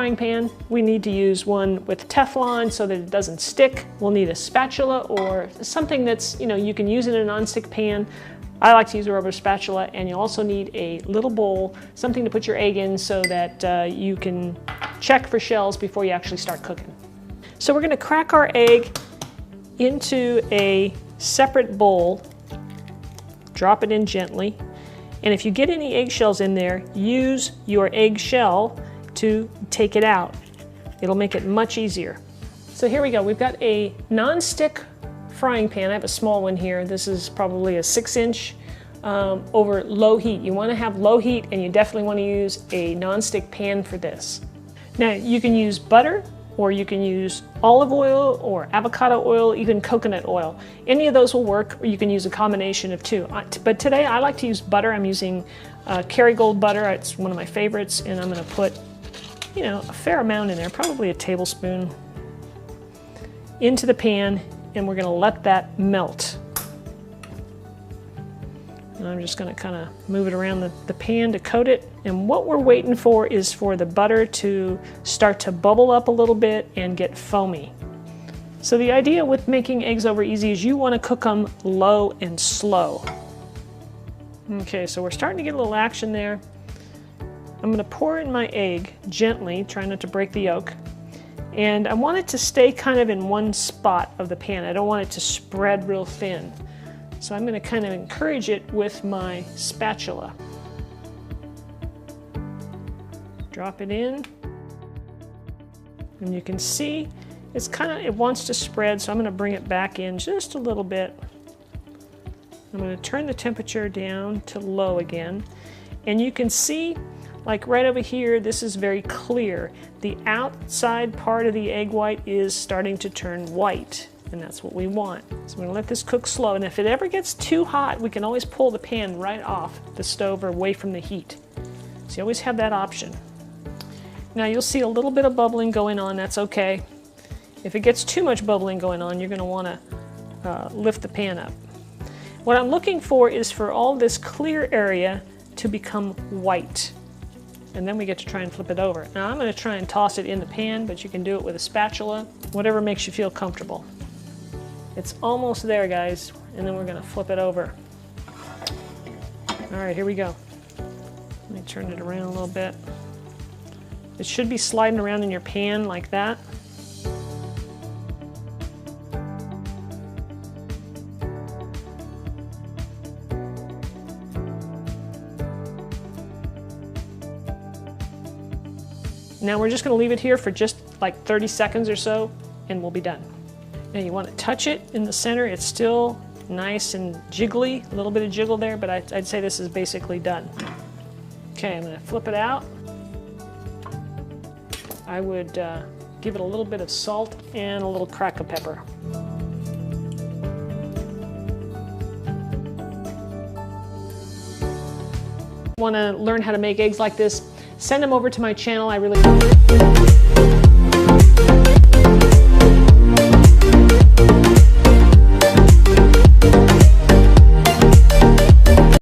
frying pan. We need to use one with Teflon so that it doesn't stick. We'll need a spatula or something that's, you can use in a nonstick pan. I like to use a rubber spatula, and you also need a little bowl, something to put your egg in so that you can check for shells before you actually start cooking. So we're gonna crack our egg into a separate bowl, drop it in gently, and if you get any eggshells in there, use your eggshell to take it out. It'll make it much easier. So here we go, we've got a non-stick frying pan. I have a small one here. This is probably a 6-inch over low heat. You want to have low heat, and you definitely want to use a non-stick pan for this. Now you can use butter, or you can use olive oil or avocado oil, even coconut oil. Any of those will work, or you can use a combination of two. But today I like to use butter. I'm using Kerrygold butter. It's one of my favorites, and I'm going to put a fair amount in there, probably a tablespoon, into the pan, and we're going to let that melt. And I'm just going to kind of move it around the pan to coat it. And what we're waiting for is for the butter to start to bubble up a little bit and get foamy. So the idea with making eggs over easy is you want to cook them low and slow. Okay, so we're starting to get a little action there. I'm going to pour in my egg gently, trying not to break the yolk. And I want it to stay kind of in one spot of the pan. I don't want it to spread real thin. So I'm going to kind of encourage it with my spatula. Drop it in. And you can see it wants to spread, so I'm going to bring it back in just a little bit. I'm going to turn the temperature down to low again. And you can see, like right over here, this is very clear. The outside part of the egg white is starting to turn white, and that's what we want. So we're gonna let this cook slow, and if it ever gets too hot, we can always pull the pan right off the stove or away from the heat. So you always have that option. Now you'll see a little bit of bubbling going on, that's okay. If it gets too much bubbling going on, you're gonna wanna lift the pan up. What I'm looking for is for all this clear area to become white. And then we get to try and flip it over. Now I'm going to try and toss it in the pan, but you can do it with a spatula, whatever makes you feel comfortable. It's almost there, guys, and then we're going to flip it over. All right, here we go. Let me turn it around a little bit. It should be sliding around in your pan like that. Now we're just going to leave it here for just like 30 seconds or so, and we'll be done. Now you want to touch it in the center. It's still nice and jiggly, a little bit of jiggle there, but I'd say this is basically done. Okay, I'm going to flip it out. I would give it a little bit of salt and a little crack of pepper. Want to learn how to make eggs like this? Send them over to my channel. I really